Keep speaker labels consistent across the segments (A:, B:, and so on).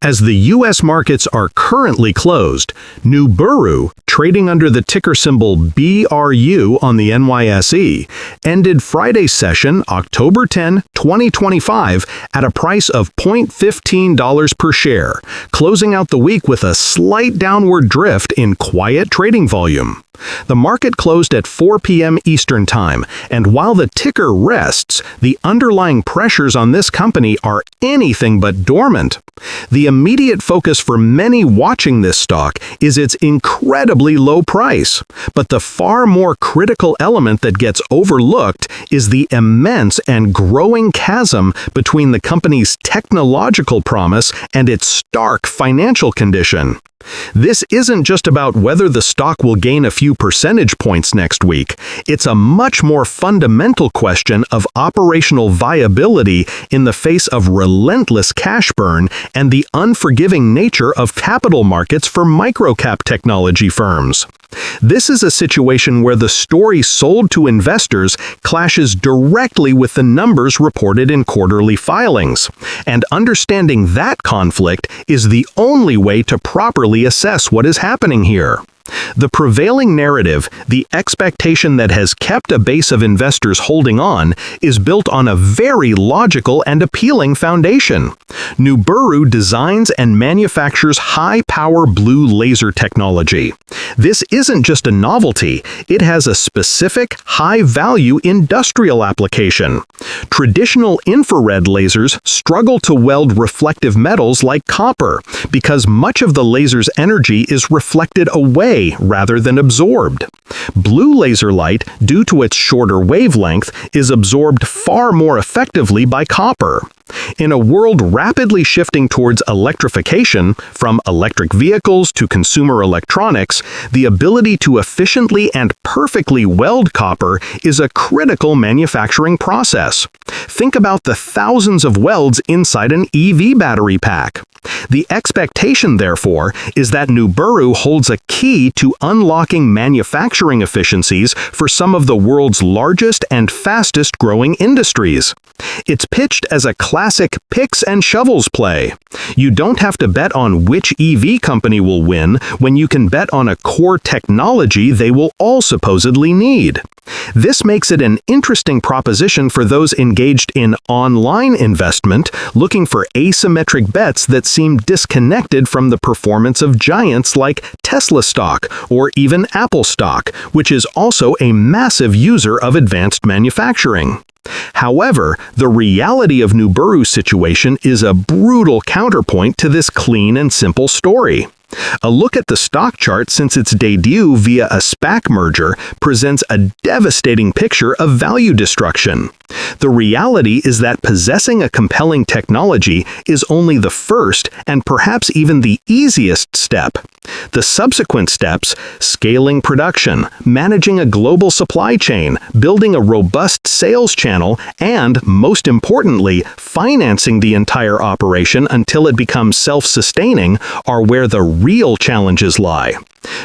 A: As the U.S. markets are currently closed, Nuburu, trading under the ticker symbol BRU on the NYSE, ended Friday's session, October 10, 2025, at a price of $0.15 per share, closing out the week with a slight downward drift in quiet trading volume. The market closed at 4 p.m. Eastern Time, and while the ticker rests, the underlying pressures on this company are anything but dormant. The immediate focus for many watching this stock is its incredibly low price, but the far more critical element that gets overlooked is the immense and growing chasm between the company's technological promise and its stark financial condition. This isn't just about whether the stock will gain a few percentage points next week. It's a much more fundamental question of operational viability in the face of relentless cash burn and the unforgiving nature of capital markets for microcap technology firms. This is a situation where the story sold to investors clashes directly with the numbers reported in quarterly filings, and understanding that conflict is the only way to properly assess what is happening here. The prevailing narrative, the expectation that has kept a base of investors holding on, is built on a very logical and appealing foundation. Nuburu designs and manufactures high-power blue laser technology. This isn't just a novelty, it has a specific, high-value industrial application. Traditional infrared lasers struggle to weld reflective metals like copper because much of the laser's energy is reflected away rather than absorbed. Blue laser light, due to its shorter wavelength, is absorbed far more effectively by copper. In a world rapidly shifting towards electrification, from electric vehicles to consumer electronics, the ability to efficiently and perfectly weld copper is a critical manufacturing process. Think about the thousands of welds inside an EV battery pack. The expectation, therefore, is that Nuburu holds a key to unlocking manufacturing efficiencies for some of the world's largest and fastest-growing industries. It's pitched as a classic picks and shovels play. You don't have to bet on which EV company will win when you can bet on a core technology they will all supposedly need. This makes it an interesting proposition for those engaged in online investment looking for asymmetric bets that seem disconnected from the performance of giants like Tesla stock or even Apple stock, which is also a massive user of advanced manufacturing. However, the reality of Nuburu's situation is a brutal counterpoint to this clean and simple story. A look at the stock chart since its debut via a SPAC merger presents a devastating picture of value destruction. The reality is that possessing a compelling technology is only the first and perhaps even the easiest step. The subsequent steps, scaling production, managing a global supply chain, building a robust sales channel, and, most importantly, financing the entire operation until it becomes self-sustaining, are where the real challenges lie.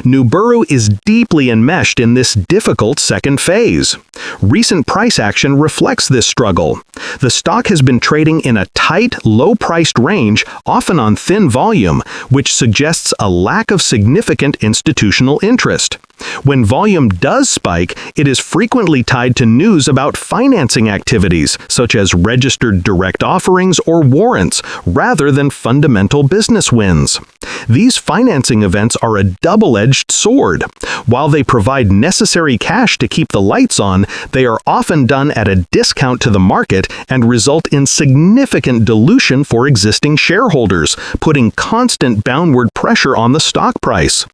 A: Nuburu is deeply enmeshed in this difficult second phase. Recent price action reflects this struggle. The stock has been trading in a tight, low-priced range, often on thin volume, which suggests a lack of significant institutional interest. When volume does spike, it is frequently tied to news about financing activities, such as registered direct offerings or warrants, rather than fundamental business wins. These financing events are a double-edged sword. While they provide necessary cash to keep the lights on, they are often done at a discount to the market and result in significant dilution for existing shareholders, putting constant downward pressure on the stock price.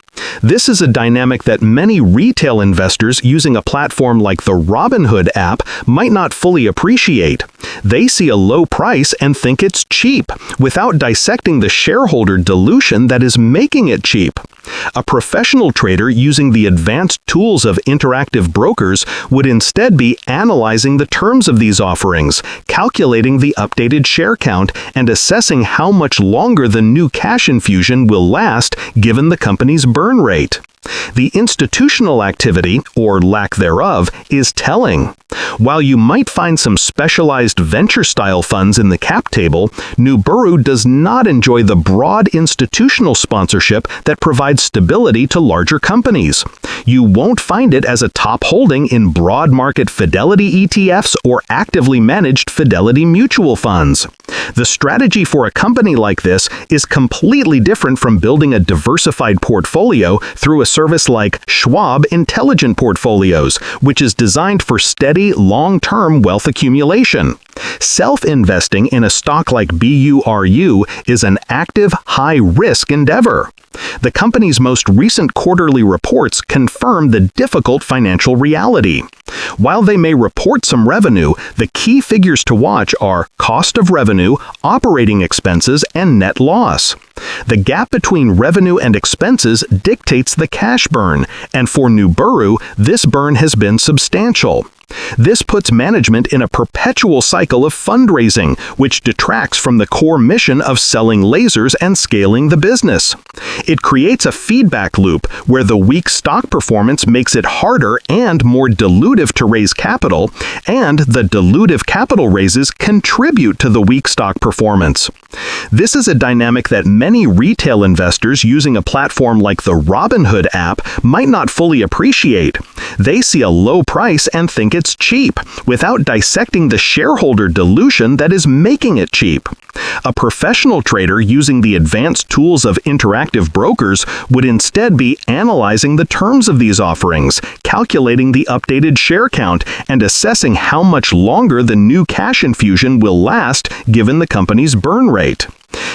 A: This is a dynamic that many retail investors using a platform like the Robinhood app might not fully appreciate. They see a low price and think it's cheap, without dissecting the shareholder dilution that is making it cheap. A professional trader using the advanced tools of interactive brokers would instead be analyzing the terms of these offerings, calculating the updated share count, and assessing how much longer the new cash infusion will last given the company's burn rate. The institutional activity, or lack thereof, is telling. While you might find some specialized venture-style funds in the cap table, Nuburu does not enjoy the broad institutional sponsorship that provides stability to larger companies. You won't find it as a top holding in broad market Fidelity ETFs or actively managed Fidelity mutual funds. The strategy for a company like this is completely different from building a diversified portfolio through a service like Schwab Intelligent Portfolios, which is designed for steady, long-term wealth accumulation. Self-investing in a stock like BURU is an active, high-risk endeavor. The company's most recent quarterly reports confirm the difficult financial reality. While they may report some revenue, the key figures to watch are cost of revenue, operating expenses, and net loss. The gap between revenue and expenses dictates the cash burn, and for Nuburu, this burn has been substantial. This puts management in a perpetual cycle of fundraising, which detracts from the core mission of selling lasers and scaling the business. It creates a feedback loop where the weak stock performance makes it harder and more dilutive to raise capital, and the dilutive capital raises contribute to the weak stock performance. This is a dynamic that many retail investors using a platform like the Robinhood app might not fully appreciate. They see a low price and think it's cheap, without dissecting the shareholder dilution that is making it cheap. A professional trader using the advanced tools of interactive brokers would instead be analyzing the terms of these offerings, calculating the updated share count, and assessing how much longer the new cash infusion will last given the company's burn rate.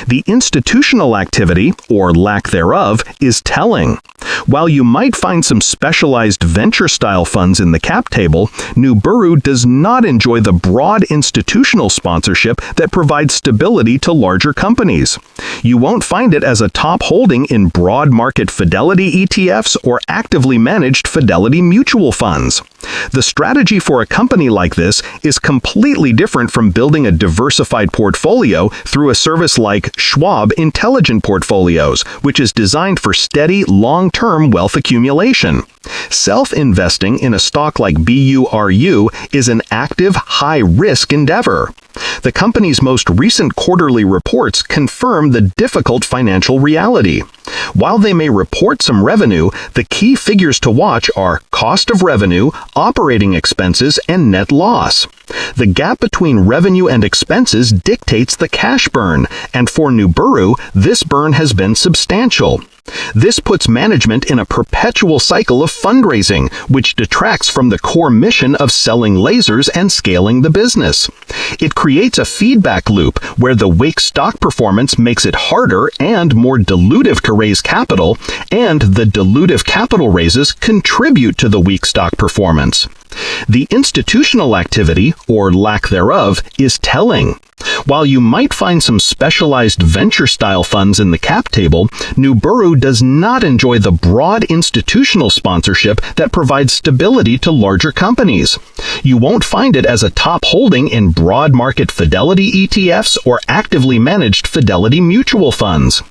A: The institutional activity, or lack thereof, is telling. While you might find some specialized venture-style funds in the cap table, Nuburu does not enjoy the broad institutional sponsorship that provides stability to larger companies. You won't find it as a top holding in broad market Fidelity ETFs or actively managed Fidelity mutual funds. The strategy for a company like this is completely different from building a diversified portfolio through a service like Schwab Intelligent Portfolios, which is designed for steady, long-term wealth accumulation. Self-investing in a stock like BURU is an active, high-risk endeavor. The company's most recent quarterly reports confirm the difficult financial reality. While they may report some revenue, the key figures to watch are cost of revenue, operating expenses, and net loss. The gap between revenue and expenses dictates the cash burn, and for Nuburu, this burn has been substantial. This puts management in a perpetual cycle of fundraising, which detracts from the core mission of selling lasers and scaling the business. It creates a feedback loop where the weak stock performance makes it harder and more dilutive to raise capital, and the dilutive capital raises contribute to the weak stock performance. The institutional activity, or lack thereof, is telling. While you might find some specialized venture-style funds in the cap table, Nuburu does not enjoy the broad institutional sponsorship that provides stability to larger companies. You won't find it as a top holding in broad market Fidelity ETFs or actively managed Fidelity mutual funds.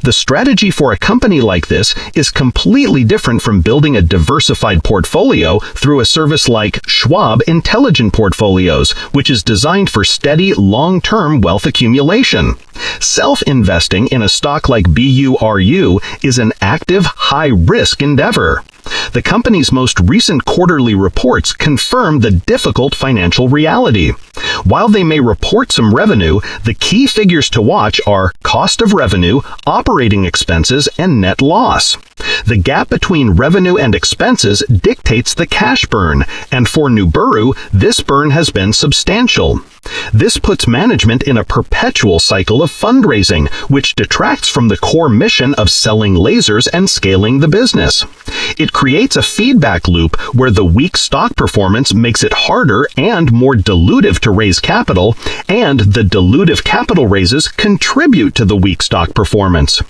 A: The strategy for a company like this is completely different from building a diversified portfolio through a service like Schwab Intelligent Portfolios, which is designed for steady, long-term wealth accumulation. Self-investing in a stock like BURU is an active, high-risk endeavor. The company's most recent quarterly reports confirm the difficult financial reality. While they may report some revenue, the key figures to watch are cost of revenue, operating expenses, and net loss. The gap between revenue and expenses dictates the cash burn, and for Nuburu, this burn has been substantial. This puts management in a perpetual cycle of fundraising, which detracts from the core mission of selling lasers and scaling the business. It creates a feedback loop where the weak stock performance makes it harder and more dilutive to raise capital, and the dilutive capital raises contribute to the weak stock performance.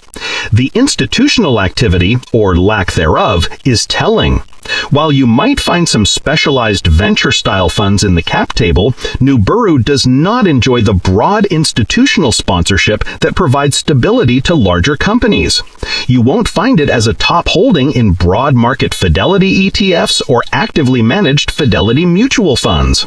A: The institutional activity, or lack thereof, is telling. While you might find some specialized venture-style funds in the cap table, Nuburu does not enjoy the broad institutional sponsorship that provides stability to larger companies. You won't find it as a top holding in broad market Fidelity ETFs or actively managed Fidelity mutual funds.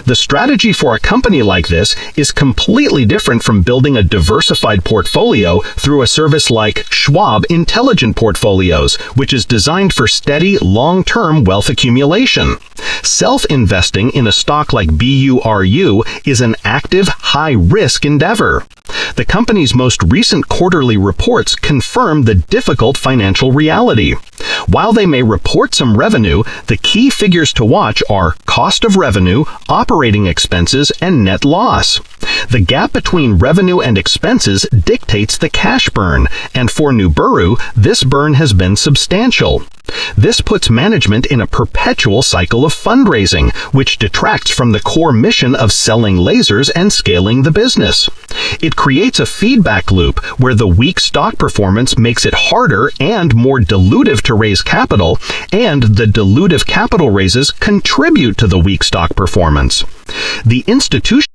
A: The strategy for a company like this is completely different from building a diversified portfolio through a service like Schwab Intelligent Portfolios, which is designed for steady, long-term wealth accumulation. Self-investing in a stock like BURU is an active, high-risk endeavor. The company's most recent quarterly reports confirm the difficult financial reality. While they may report some revenue, the key figures to watch are cost of revenue, operating expenses, and net loss. The gap between revenue and expenses dictates the cash burn, and for Nuburu, this burn has been substantial. This puts management in a perpetual cycle of fundraising, which detracts from the core mission of selling lasers and scaling the business. It creates a feedback loop where the weak stock performance makes it harder and more dilutive to raise capital, and the dilutive capital raises contribute to the weak stock performance. The institution